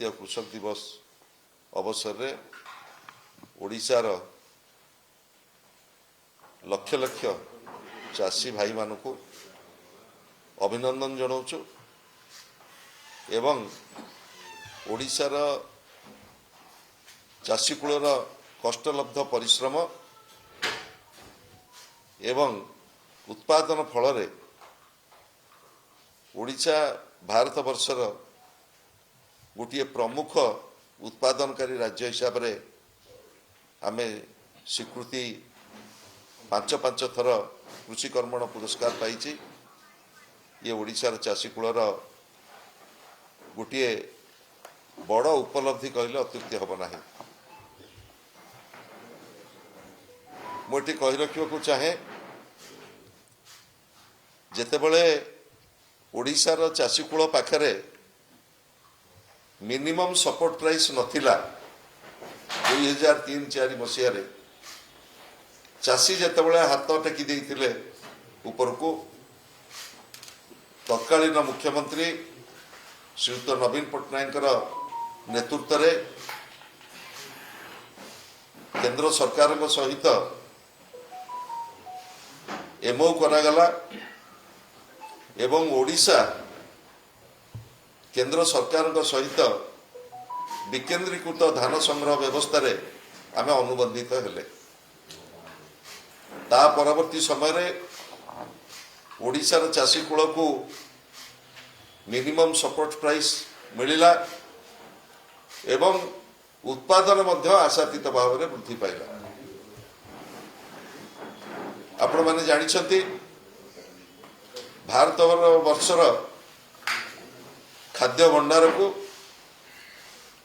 जातीय कृषक दिवस अवसर रे ओडिशार लक्ष लक्ष चाषी भाई मानू अभिनंदन जनाऊँ एवं ओडिशार चाषी कूलर कष्टलब्ध परिश्रम एवं उत्पादन फल रे ओडिशा भारत वर्षर गोटे प्रमुख उत्पादनकारी राज्य हिसाब रे आमे स्वीकृति पांच पांच थर कृषि कर्मण पुरस्कार पाई। ये ओडिशार चाषी कूलर गोटे बड़ उपलब्धि कहले अत्युक्ति हम ना। मुझे कही रखा चाहे जेतेबेले ओडिशार चाषी कूल पाखरे मिनिमम सपोर्ट प्राइस नथिला 2003-04 मसीह चाषी जेतेबेले हाथ टेकी देइथिले ऊपर को तत्कालीन मुख्यमंत्री श्रीयुत नवीन पट्टनायक नेतृत्व रे केंद्र सरकार सहित एमओ करागला एवं ओडिशा केंद्र सरकार सहित विकेंद्रीकृत धान संग्रह व्यवस्था रे आमे अनुबंधित हेले। ता परवर्ती समय रे ओडिशार चाषी कूल को मिनिमम सपोर्ट प्राइस मिलिला एवं उत्पादन मध्य आशातीत भाव में वृद्धि पाइला। आपण माने जानिछंती भारत वर्षर खाद्य भंडार को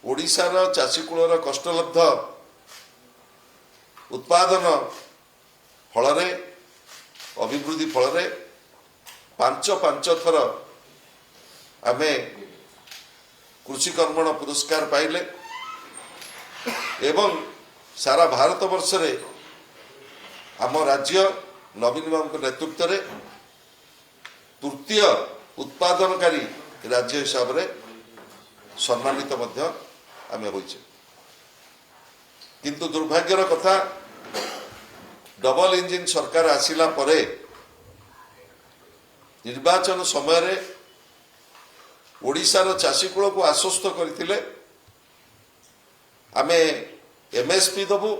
ओडिशार चाषी कूलर कष्टलब्ध उत्पादन फल रे अभिवृद्धि फल रे पांच पांच थर आमे कृषि कर्मण पुरस्कार पाइले एवं सारा भारत वर्ष रे आम राज्य नवीन बाबू नेतृत्व रे तृतीय उत्पादनकारी राज्य हिसाब रे सम्मानित मध्य आमे होइछे। किंतु दुर्भाग्यर कथा डबल इंजिन सरकार आसिला परे निर्वाचन समय रे ओडिशार चाषी कूल को आश्वस्त करथिले आमे एमएसपी दबु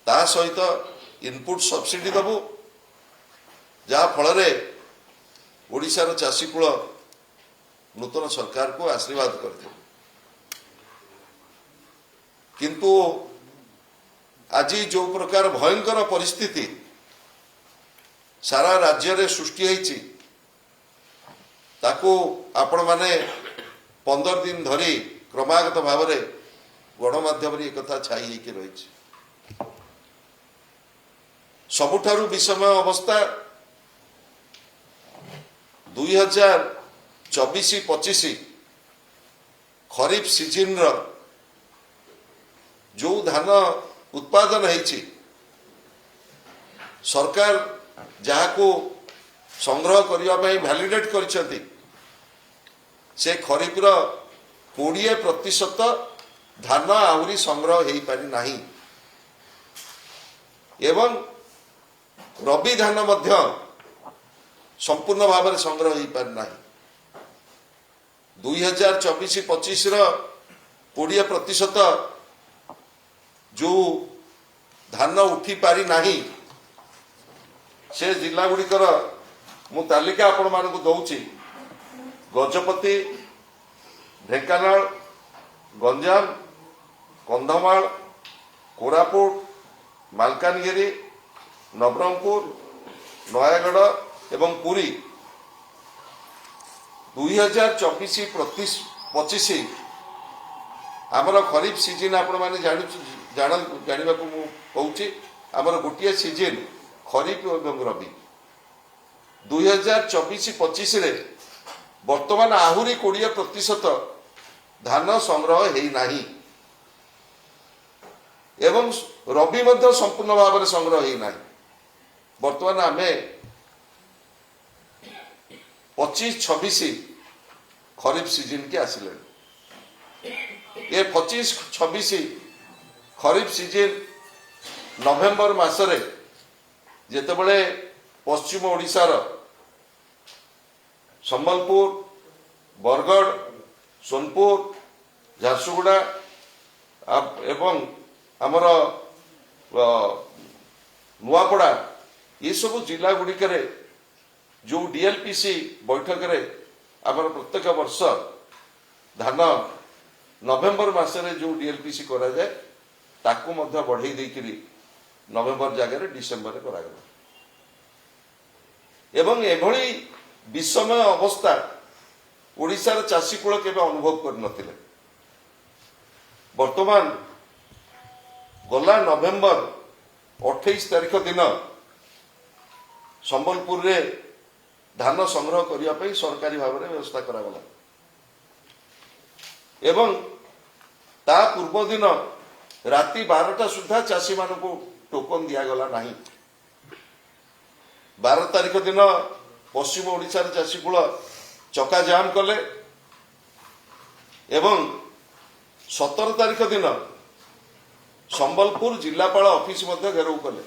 ता सहित इनपुट सब्सिडी दबु जहा फल रे ओडिशार चाषी कूल नूतन सरकार को आशीर्वाद करथिले। किंतु आज जो प्रकार भयंकर परिस्थिति सारा राज्य रे सृष्टि होईची ताकू आपण माने 15 दिन धरी क्रमागत भाव में गणमाध्यम एक कथा छाई होकर रही। सबुठारु विषमय अवस्था 2024-25 खरीफ सीजन जो धान उत्पादन होईची सरकार जहाँ को संग्रह करने वैलिडेट कर से खरीफ 20% धान आहरी संग्रह हो पारि नाही एवं रबी धान मध्य संपूर्ण भाव में संग्रह हो पारि नाही। 2024-25 20% जो धान उठी पारि नाही से जिला गुड़िकर मु तालिका आपण मानक दउची गजपति ढेंकानाल गंजाम कंधमाल कोरापुट मालकानगिरी नवरंगपुर नयागढ़ एवं पुरी 2024-25 आमर खरीफ सीजन आपण माने जानिबा को मु कहूची आमर गोटिए सीजन खरीफ एवं रबी 2024-25 रे वर्तमान आहुरी 20% धान संग्रह है नाही एवं रबी मध्य संपूर्ण भाव में संग्रह है नाही। वर्तमान आमे 25-26 खरीफ सीजन के आसिले ये 25-26 खरीफ सीजन नवेम्बर मासरे जेतेबेले पश्चिम ओडिशार संबलपुर बरगढ़ सोनपुर झारसुगुड़ा एवं आमर नुआपड़ा ये सब जिला गुड़िक जो डीएलपीसी बैठक रे आमर प्रत्येक वर्ष धान नवेम्बर मासरे जो डीएलपीसी करा जाए ताकू मध्य बढ़ई देकरी नवेम्बर जगह डिसेम्बर करागला एवं एभली विषमय अवस्था ओडिशार चाषी कूल केबे अनुभव कर नथिले। वर्तमान गला नवेम्बर 28 तारिख दिन संबलपुर रे धान संग्रह करिया पई सरकारी भाव में व्यवस्था करागला एवं ता पूर्व दिन राति 12टा सुधा चाषी मानक टोकन दियागला नहीं। 12 तारिख दिन पश्चिम ओडिशार चाषी कूल चका जाम कले एवं 17 तारिख दिन संबलपुर जिलापाल ऑफिस मध्य घेराव कले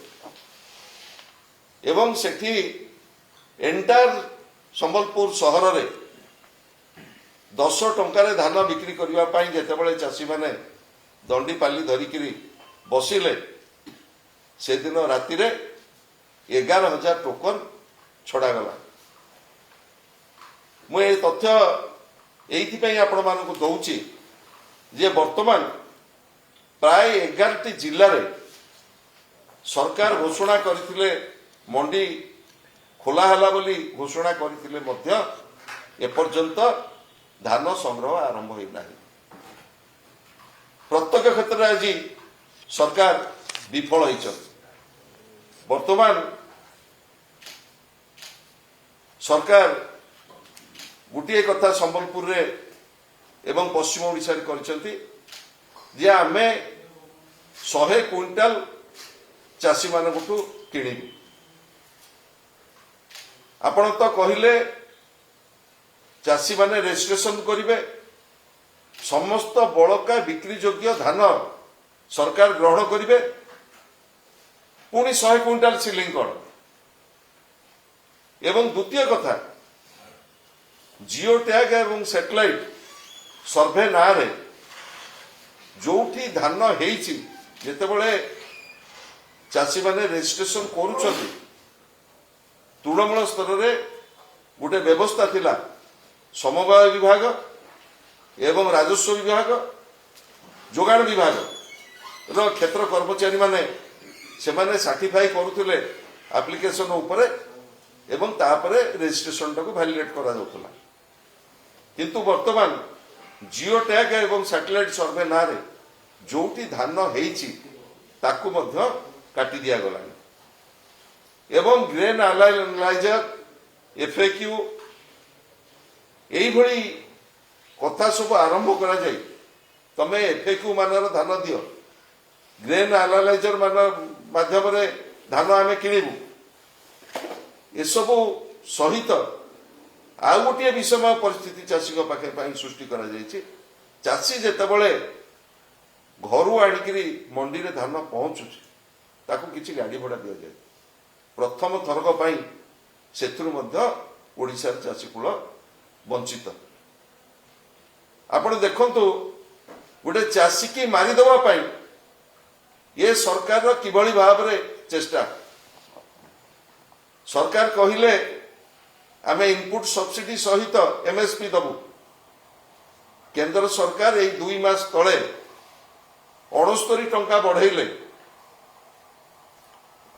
एवं सेठी एंटायर संबलपुर सहर रे 10 टंकार धान बिक्री करबा पई जेतेबेले चाषी माने दंडी पाली धरिकिरी बसिले से दिन राति रे 11,000 टोकन छड़ागला। मु ए तथ्य एइथिपई आपण मानकु दउची जे वर्तमान प्राय 11टी जिल्ला रे सरकार घोषणा करथिले मंडी खोला हला बोली घोषणा करथिले मध्य एपर्यंत धान संग्रह आरंभ होई नाही। प्रत्येक क्षेत्र में आज सरकार विफल होइछ। वर्तमान सरकार गोटे कथा संबलपुर रे एवं पश्चिम ओडिशा रे करछंती जे आमे 100 क्विंटाल चाषी मानकठू किणिबु। आपण तो कहिले चाषी माने रजिस्ट्रेशन करिवे समस्त बड़का बिक्री योग्य धान सरकार ग्रहण करिवे पुणी 100 क्विंटाल सिलिंग कौन एवं द्वितीय कथा जियो टैग एवं सैटेलाइट सर्वे ना रे जोठी धान हेइछि जेतेबेले चाषी माने रजिस्ट्रेशन करूछथि तृणमूल स्तर रे गोटे व्यवस्था थिला समवाय विभाग एवं राजस्व विभाग जोगाण विभाग रो क्षेत्र कर्मचारी माने सेमाने सर्टिफाई करुथिले एप्लिकेशन उपरे एवं तापरे रजिस्ट्रेशन टाको वैलिडेट करा जाउतला किंतु वर्तमान जियो टैग एवं सैटेलाइट सर्वे ना रे जोटी धान हेइछि ताकू मध्य काटी दिया गलानी एवं ग्रेन एनालाइजर एफएक्यू एई भली कथा सब आरंभ करा जाय तमे एफएक्यू मानर धान दियो ग्रेन एनालाइजर मान माध्यम रे धान आमे किनिबु ए सब सहित आ गोटे विषम परिस्थिति चाषी पाखे सृष्टि करा जायछि। चाषी जेतेबेले घरु आनिकरी मंडी रे धान पहुंचुछि ताकू किछि गाड़ी भड़ा दिया जाय प्रथम थरक पई सेथुर मध्य ओडिसा चाषी कुल वंचित। आपण देखंतु गोटे चाषी की मारी दवा पई ये सरकार किभली भाव रे चेष्टा सरकार कहिले आमे इनपुट सब्सिडी सहित एमएसपी दबु केंद्र सरकार ए 2 मास तळे 69 टंका बढ़ाइले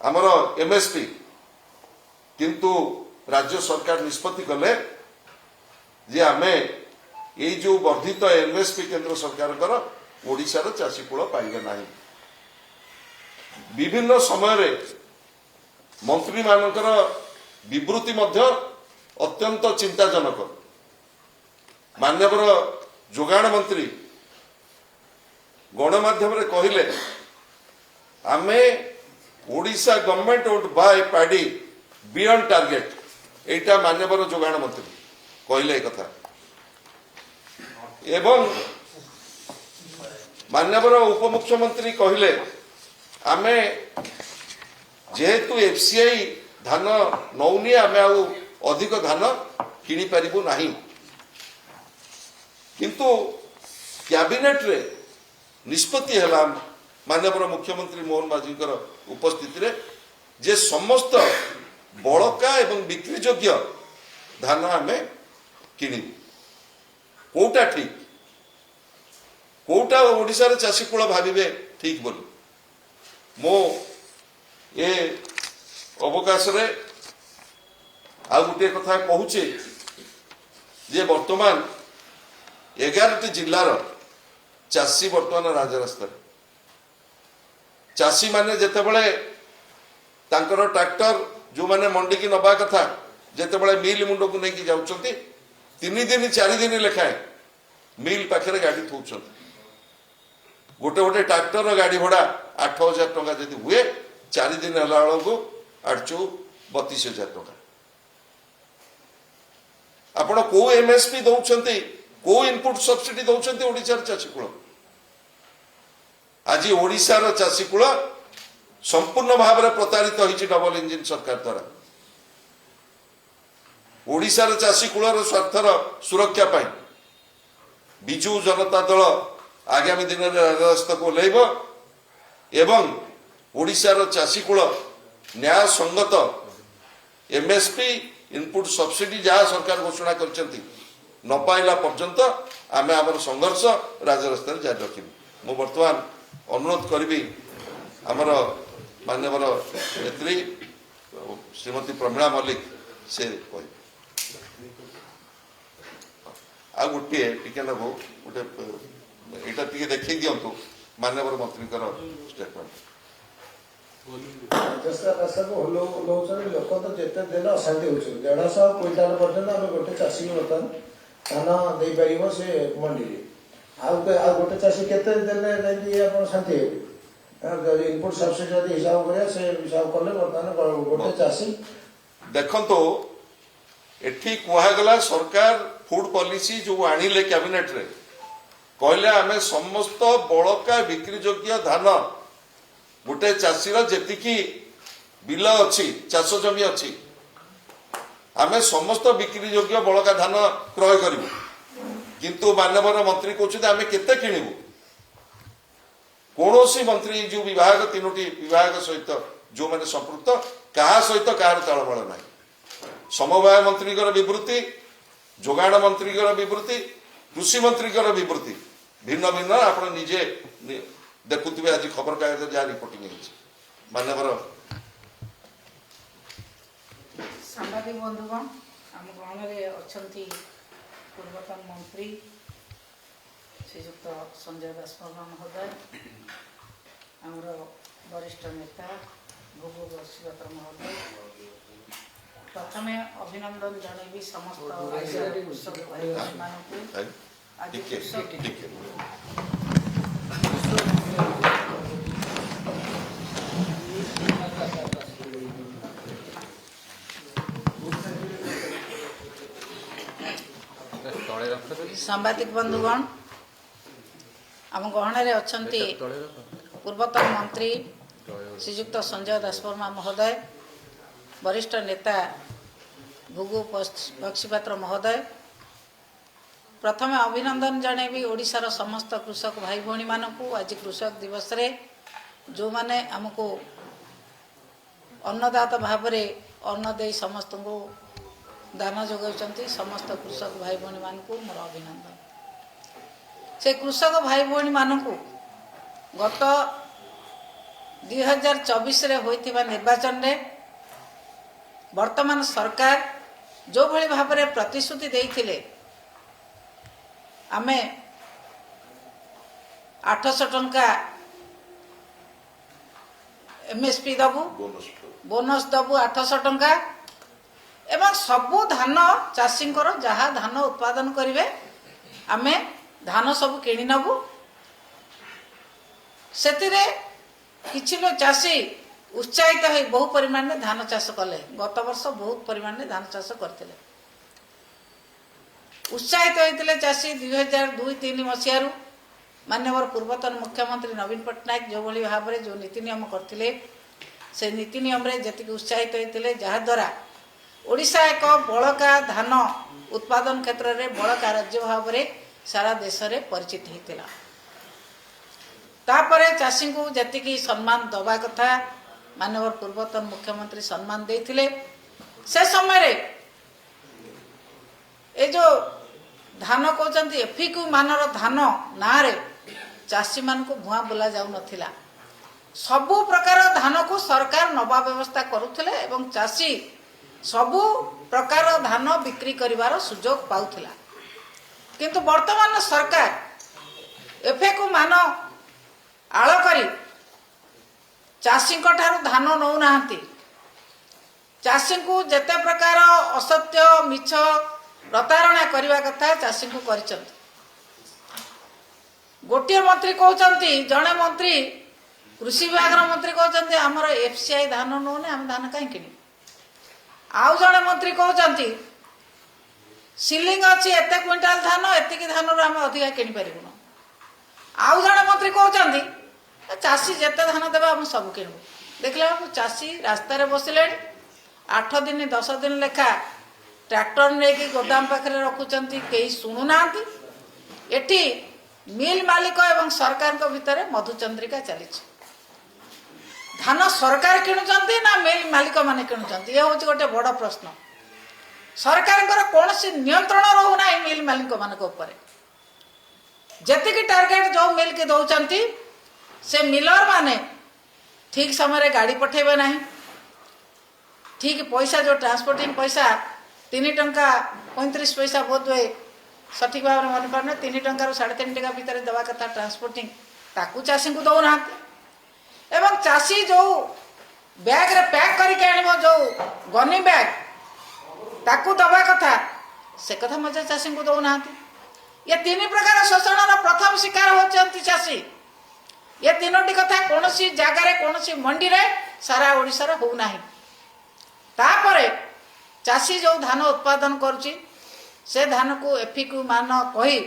आमर एमएसपी किंतु राज्य सरकार निष्पत्ति कले जे आमे ये जो वर्धित एमएसपी केंद्र सरकार कर ओडिशार चाषी कूल पाइबे नाही। विभिन्न समय रे मंत्री मानकर विवृत्ति मध्य अत्यंत चिंताजनक। मान्यवर जोगाण मंत्री गणमाध्यम रे कहिले आमे Odisha government would buy paddy beyond target एटा मान्यवर जोगाण मंत्री कहिले कथा एवं माननीय उपमुख्यमंत्री कहले आमे जेहेतु एफसीआई धान नौनी आमे आउ अधिक धान किनी पारिबु नाही किंतु कैबिनेट रे निष्पत्ति है माननीय मुख्यमंत्री मोहन माझीकर उपस्थिति रे जे समस्त बड़का एवं बिक्री योग्य धान आमे किनिबु कोटा ठीक कोटा ओडिशा रे चाषी कूल भाविबे ठीक बोली मो ए अवकाश रे आ गोटे कथा कहूचे जे वर्तमान 11टी जिल्लार चाषी वर्तमान राजरास्ता चाषी माने जेतेबेले तांकर ट्रैक्टर जो माने मंडी की नबा कथा जेतेबेले मिल मुंड को नहीं जाउछंती 3 दिन 4 दिन लेखाए मिल पाखे गाड़ी थोउछंती गोटे गोटे ट्रैक्टर गाड़ी भड़ा 8,000 टंका जदि हुए 4 दिन है को 32,000 टंका आपण को एमएसपी दौरान को इनपुट सब्सिडी दौरान ओडिशार चाषी कूल आज ओडिशार चाषी कूल संपूर्ण भाव में प्रतारित होइछि डबल इंजिन सरकार द्वारा ओडिशार चाषी कूलर स्वार्थर सुरक्षा पाई बिजू जनता दल आगामी दिन में राजरास्ता को ओह्लैब एवं ओडिशार चाषी कूल न्याय संगत एमएसपी इनपुट सब्सिडी जहाँ सरकार घोषणा करछंती न पाइला पर्यंत आमे आमर संघर्ष राजरास्ता जारी रखिबु। मु वर्तमान अनुरोध करी आमर माननीय नेत्री श्रीमती प्रमीला मल्लिक से कह आ गोटे टिके नबो गोटे एटा टिके देखि दियंतु माननीय मंत्री स्टेटमेंट लोक तो जिते दिन अशांति हो 150 क्विंटाल पर्यटन आम गोटे चाषी बर्तमान धान दे पार से मंडी आ गोटे चाषी केते दिन शांति हो इनपुट सब्सिडी हिसाब कर हिसाब कले बर्तमान गोटे चाषी देखो एठी कहगला सरकार फूड पॉलिसी जो आनिले कैबिनेट रे कहले आमे समस्त बड़का बिक्री योग्य धान गोटे चाषीर जेतिकी बिल अच्छी चाष जमी अच्छी आमे समस्त बिक्री योग्य बड़का धान क्रय करूँ किंतु माननीय मंत्री कहते आमे केते किणिबु कौन मंत्री जो विभाग 3टी विभाग सहित जो मैंने संपृक्त क्या सहित कहार तालमेल ना समवाय मंत्री विवृत्ति जोगाण मंत्री विवृत्ति कृषि मंत्री विवृत्ति भिन्न भिन्न आप निजे देखुवे आज खबर कागज जहाँ रिपोर्टिंग मानवर सांबादिक बंधुगण आम ग्रहण में अच्छा पूर्वतन मंत्री श्रीजुक्त संजय दास महोदय आमर वरिष्ठ नेता भोगो बक्सीपात्र महोदय प्रथम अभिनंदन जनइबी समस्त कृषक भाई मानक आज सांबादिक बंधुगण आम गहन में अच्छा पूर्वतन मंत्री श्रीजुक्त संजय दासवर्मा महोदय वरिष्ठ नेता भुगु बक्सीपात्र महोदय प्रथम अभिनंदन जनइबी ओडिशार समस्त कृषक भाई भौणी मानक आज कृषक दिवस रे जो माने आमको अन्नदाता भाव में अन्न दे समस्त को दान जोगाउछंती समस्त कृषक भाई भौणी मानक मोर अभिनंदन से कृषक भाई भौणी मानक गत 2024 रे होइथिबा निर्वाचन रे वर्तमान सरकार जो भली भाव में प्रतिश्रुति देइथिले आमे 800 टंका एमएसपी दबु बोनस दबु 800 टंका एवं सबु धान चाषी जहाँ धान उत्पादन करेंगे आमे धान सब किणी नबु से किछि लोग चाषी उत्साहित हो बहु परिमाण में धान चाष कले गत वर्ष बहुत परिमाण में धान चाष करते उत्साहित होते चाषी 2002-2003 मसीह माननीय पूर्वतन मुख्यमंत्री नवीन पट्टनायक जो भली भाव में जो नीति नियम करते से नीति नियम रे जतिक उत्साहित होते जहाद्वारा ओडिशा एक बड़का धान उत्पादन क्षेत्र में बड़का राज्य भाव में सारा देश में परिचित होता। तापरे चाषी को जतिक सम्मान दवा कथा माननीय पूर्वतन मुख्यमंत्री सम्मान देते से समय ये जो धान कहते एफिक्यू मानर धान ना रे चाषी मान को भुआ बुला जाऊ नथिला। सबु प्रकार धान को सरकार नवा व्यवस्था करुथिले एवं चाषी सबु प्रकार धान बिक्री करिवार सुजोग पाउथिला। किंतु वर्तमान सरकार एफिक्यू मान आळ करी चाषी ठारू धान नौ नाहंती। चाषी को जेते प्रकार असत्य मिछ प्रतारणा करने कथा चाषी को करिसंती। गोटे मंत्री कहते जड़े मंत्री कृषि विभाग मंत्री कहते आमर एफसीआई धान नौने आम धान कहीं कि आउ जड़े मंत्री कहते सिलिंग अच्छी एत क्विंटाल धान एतिक धान आम अधिका किनी पारूँ। आउ जड़े मंत्री कहते चाषी जिते धान देवे आम सब किणु। देखला चाषी रास्तार बसिले 8 दिन 10 दिन लेखा ट्रैक्टर नहीं गोदाम पाखे रखुंट कई शुणुना। एटी मिल मालिक एवं सरकार भितर मधुचंद्रिका चली। धान सरकार किणुंट ना मिल मालिक माने किणुंट ये हूँ गोटे बड़ प्रश्न। सरकार कौन नियंत्रण रोना मिल मालिक मान जी टार्गेट जो मिल के दौरान से मिलर माने ठीक समय गाड़ी पठेबे ना। ठीक पैसा जो ट्रांसपोर्टिंग पैसा 3 टंका 35 पैसा बोध हुए सठिक भाव में मन पाने 3 टंका 3.5 टंका भितर देवा कथा ट्रांसपोर्टिंग ताकू चाषी को दौना। एवं चाषी जो बैग रे पैक करके आनिबो जो गनी बैग ताकू दवा कथा से कथा मजा चाषी को दौना। ये 3 प्रकार शोषण प्रथम शिकार होती चाषी। ये 3टी कथा कौन सी जगार कौन सी मंडी रे सारा ओडिशा रे होना। तापरे चाषी जो धान उत्पादन करुच्ची से धान को एफिक्यू मान कही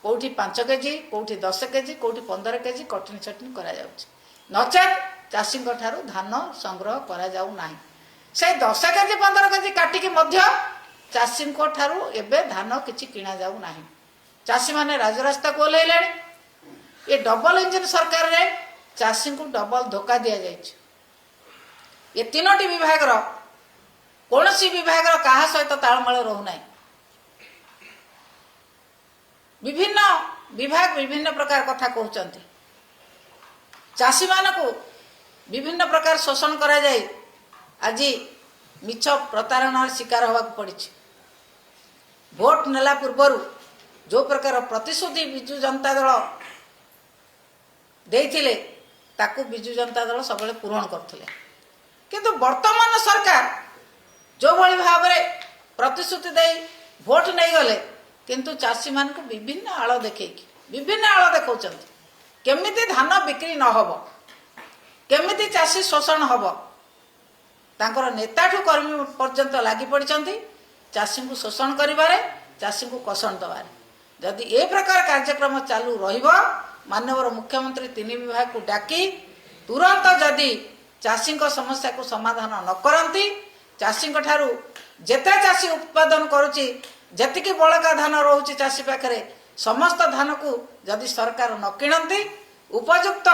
कौटी 5 केजी कौटी 10 केजी कौटी 15 केजी कटनी छटनी करा जाउछि। नचेत चाषी ठारू धान संग्रह करा जाऊ नाही। से 10 केजी 15 केजी काटिकी मध्य चाषी ठारू एबे धान किछि किना जाऊ नाही। चाषी माने राजरास्ता को ओल्हेले। ये डबल इंजन सरकार रे चाषी को डबल धोखा दिया जाइछि। ये 3टी विभाग रो कौन सी विभाग क्या सहित तालमेल रोना। विभिन्न विभाग विभिन्न प्रकार कथा कहते चाषी मान को विभिन्न प्रकार शोषण करा जाए आज मिछ प्रतारणार शिकार होगा पड़ी। भोट नेला पूर्वर जो प्रकार प्रतिश्रुति विजु जनता दल देइथिले ताकू विजु जनता दल सब पूरण करथिले। किंतु वर्तमान सरकार जो भली भाव में प्रतिश्रुति दे भोट नहीं गले किंतु चाषी मान को विभिन्न आड़ देखे विभिन्न आड़ देखा केमिति धान बिक्री न हब केमिति चाषी शोषण हब तांकर नेताठू कर्मी पर्यंत लगी पड़ी चाषी को शोषण करिबारे चाषी को कषण दबारे। जदि ए प्रकार कार्यक्रम चालू रहिबो माननीय मुख्यमंत्री 3 विभाग को डाकी तुरंत जदि चाषी समस्या को समाधान न करती चाषी ठारू जेते चाषी उत्पादन करुच्ची जेतिकी बड़का धान रोचे चाषी पाखे समस्त धान को जदि सरकार न किणती उपयुक्त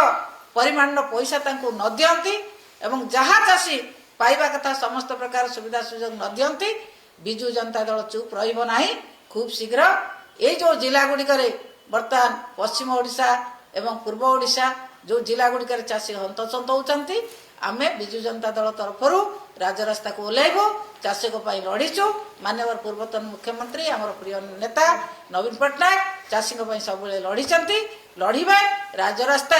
परिमाण पैसा तांको न दियंती एवं जहाँ चाषी पाइबा कथा समस्त प्रकार सुविधा सुजोग न दियंती बिजु जनता दल चुप रहिबो नाही। खूब शीघ्र ये जो जिला गुड़िक बर्तमान पश्चिम ओडिशा एवं पूर्व ओडिशा जो जिला गुड़िक चाषी हंतसंत होती आमे बिजु जनता दल तरफर राजरास्ता को ओह्लैबू चाषी लड़ीचु। माननीय पूर्वतन मुख्यमंत्री आमर प्रिय नेता नवीन पट्टनायक चाषी सब लड़ी लड़े राजरास्ता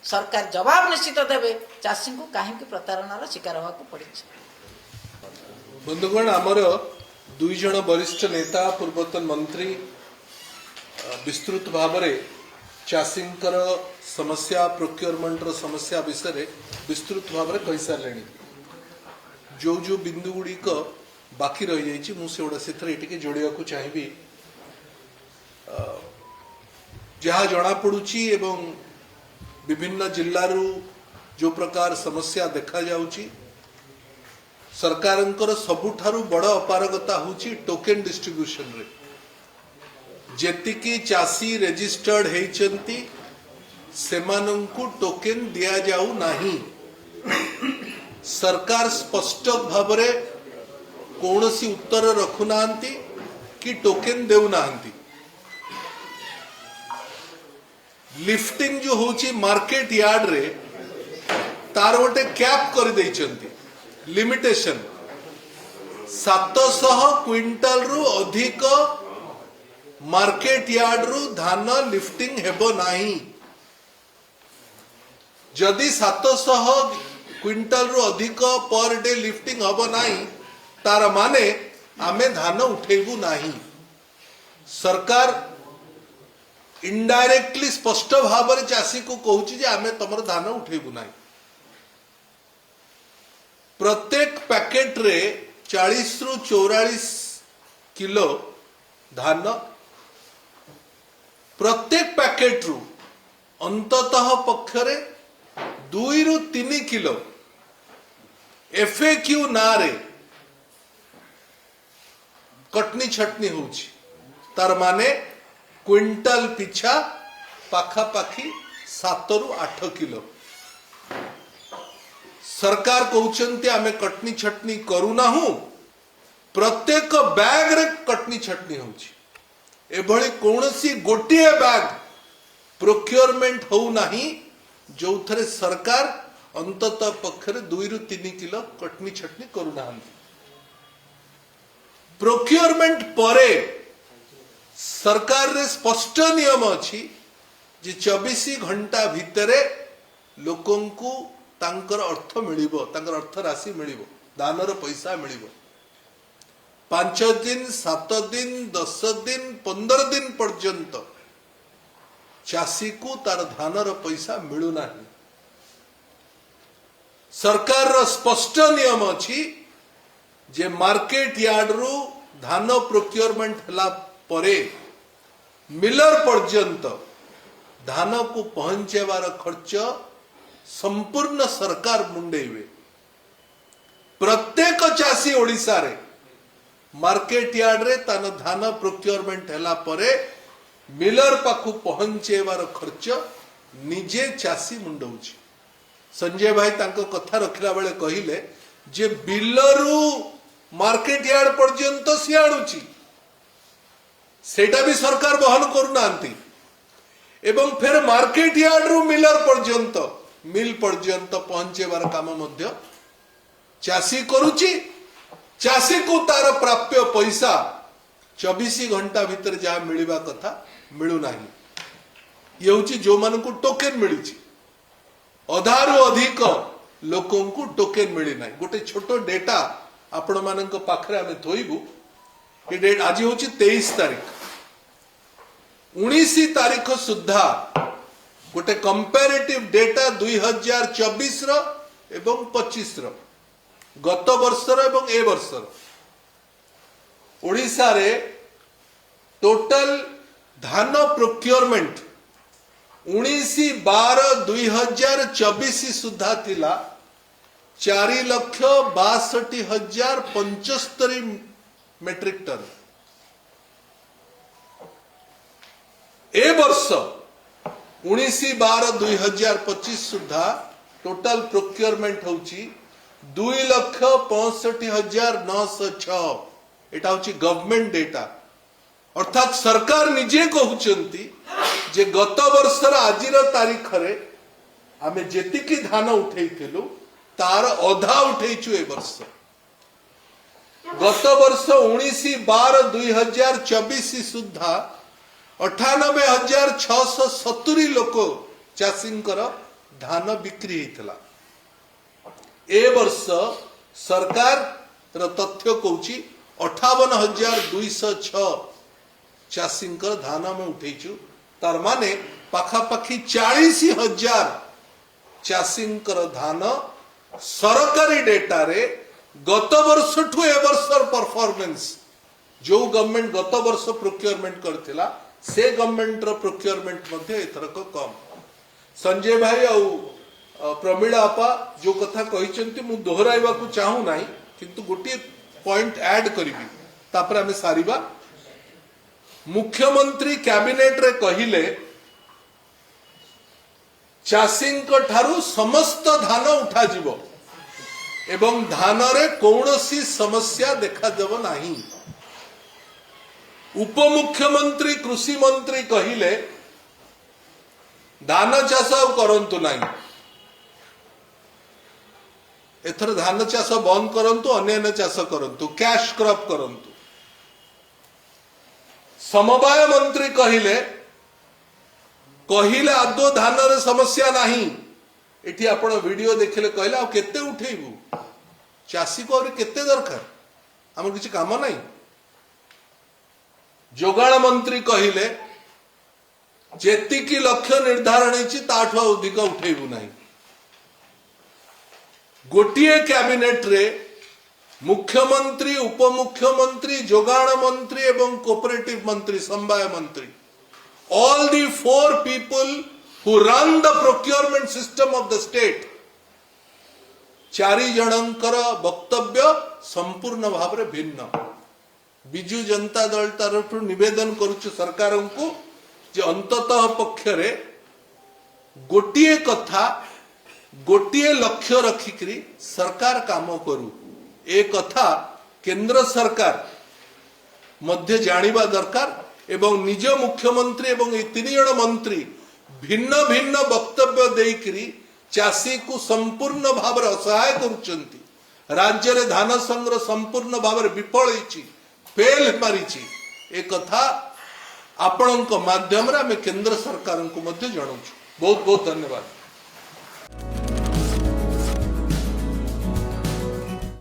सरकार जवाब निश्चित देवे चाषी को कहीं प्रतारणार शिकार होगा पड़ी। बंधुगण आमर 2 जन वरिष्ठ नेता पूर्वतन मंत्री विस्तृत भाव में चाषी समस्या प्रोक्योरमेंट समस्या विषय विस्तृत भाव में कही सारे। जो जो बिंदु गुड़िक बाकी रही मुझे से जोड़ा को चाहिए। जहाँ जना पड़ुची एवं विभिन्न जिल्लारू जो प्रकार समस्या देखा जाउची सरकारंकर सबुठारु बड़ अपारगता होची टोकेन डिस्ट्रीब्यूशन रे जेतिकी चासी रेजिस्टर्ड हेइचंती सेमानंकु टोकेन दिया जाऊ नाही। सरकार स्पष्ट भावरे कौनसी उत्तर रखुनांती कि टोकेन देउ नांती। लिफ्टिंग जो होची मार्केट यार्ड रे तार गोटे कैप कर देइचंती लिमिटेशन 700 क्विंटल रु अधिक मार्केट यार्ड रु धान लिफ्टिंग हेबो नाही। जदि 700 क्विंटल रु अधिक पर डे लिफ्टिंग हबो नाही तार माने आमे धान उठेबू नाही। सरकार इनडायरेक्टली स्पष्ट भाव में चाषी को कहूची जे आमे तमर धान उठेबू नाही। प्रत्येक पैकेट रे 40 रु 44 किलो धान प्रत्येक पैकेट रु अंततः पक्षरे 2 रु 3 किलो एफएक्यू नारे कटनी छटनी होची। तार माने क्विंटल पिछा पाखापाखी 7 रु 8 किलो। सरकार कहउचंती आमे कटनी छटनी करू नाहु प्रत्येक बैग रे कटनी छटनी होची। एभली कौनसी गोटिए बैग प्रोक्योरमेंट हो नाही जो थरे सरकार अंततः पक्षरे 2 रु 3 किलो कटनी छटनी करू नाहंती। प्रोक्योरमेंट परे सरकार रे स्पष्ट नियम अछि जे 24 घंटा भितरे लोकंकु तांकर अर्थ मिलिबो तांकर अर्थ राशि मिलिबो दानर पैसा मिलिबो। 5 दिन 7 दिन 10 दिन 15 दिन पर्यंत चाषी को तार धानर पैसा मिलू नाही। सरकार रो स्पष्ट नियम अछि जे मार्केट यार्ड रु धान प्रोक्योरमेंट हला परे मिलर पर्यंत धान को पहुंचेवार खर्च संपूर्ण सरकार मुंडेइबे। प्रत्येक चाषी ओडिसा रे मार्केट यार्ड रे तान धान प्रोक्योरमेंट हला परे मिलर पाखु पहुंचेवार खर्च निजे चाषी मुंडौची। संजय भाई तांको कथा रखिला बेले कहिले जे बिलरू मार्केट यार्ड पर्यंत सी आणुची सेटा भी सरकार बहन करू नांती एवं फिर मार्केट यार्ड रु मिलर पर्यंत मिल पर्यंत पहुंचेवार काम मध्य चाषी करूची। चाषी को तार प्राप्य पैसा 24 घंटा भीतर जहाँ मिलवा कथा मिलू नाही। ये होची जो मान को टोकेन मिली अधारु अधिक लोकों को टोकेन मिली नाही। गोटे छोटो डेटा आपण मानक पाखरे आमे थोइबु। ये डेट आज होची 23 तारीख 19 तारीख सुद्धा गोटे कंपैरेटिव डेटा 2024 रो एवं 25 रो गत वर्षर एवं ए वर्षर ओडिसा रे टोटल धान प्रोक्योरमेंट 19/12/2024 सुद्धा थिला 4,62,075 मेट्रिक टन। ए वर्ष 19/12/2025 सुद्धा टोटल प्रोक्योरमेंट होची 2,65,906। एटा होची गवर्नमेंट डेटा अर्थात सरकार निजे कहउचंती जे गत वर्षर आजिर तारीख रे आमे जेतिकी धान उठेइथिलु तार अधा उठेइछु ए वर्ष। गत वर्ष 19/12/2024 सुद्धा 98,670 लोक चाषींकर धान बिक्री होता। ए वर्ष सरकार तथ्य कहूची 58,206 चाषींकर धान में उठेचु। तार माने पाखापाखी 40,000 चाषींकर धान सरकारी डेटा रे गत वर्ष ठू ए वर्ष परफॉर्मेंस जो गवर्नमेंट गत वर्ष प्रोक्योरमेंट करथिला से गवर्नमेंट रो प्रोक्योरमेंट मध्य एथरक कम। संजय भाई आ प्रमीला आपा जो कथा कहिसेंती मु दोहराइबा को चाहू नाही, किंतु गोटे पॉइंट ऐड करिवि तापर आमे सारिबा। मुख्यमंत्री कैबिनेट रे कहिले चाषींक ठारू समस्त धान उठा जीवो एवं धान रे कौनसी समस्या देखा देव नाही। उपमुख्यमंत्री कृषि मंत्री कहिले धान चाष करंतु नाही, एथर धान चाष बंद करंतु, अन्य चाष करंतु, कैश क्रॉप करंतु। समवाय मंत्री कहिले आदो धान रे समस्या नाही। एठी आपण वीडियो देखिले कहले आ केते उठेइबु, चाषी को और केते दरकार, हमर किछि काम नाही। जोगाण मंत्री कहिले जेतिकी लक्ष्य निर्धारण होइछि ताठु अधिक उठेइबु नाही। गोटिए कैबिनेट रे मुख्यमंत्री, उपमुख्यमंत्री, जोगाण मंत्री एवं कोऑपरेटिव मंत्री, समवाय मंत्री, all the 4 people who run the procurement system of the state, चारि जनंकर वक्तव्य संपूर्ण भाव रे भिन्न। बिजु जनता दल तरफ निवेदन करुछु सरकार को जे अंततः पक्षरे गोटिए कथा, गोटिए लक्ष्य रखिकरी सरकार काम करू, ए कथा केंद्र सरकार मध्य जानिबा दरकार। एवं निज मुख्यमंत्री एवं ए 3 जन मंत्री भिन्न भिन्न वक्तव्य देइकरी चाषी को संपूर्ण भाव रे असहाय करूचंती। राज्य रे धान संग्रह संपूर्ण भाव रे विफल होइछि, फेल मारिछि। ए कथा आपणक माध्यम रे आमे केंद्र सरकार को मध्य जणाउछु। बहुत बहुत धन्यवाद।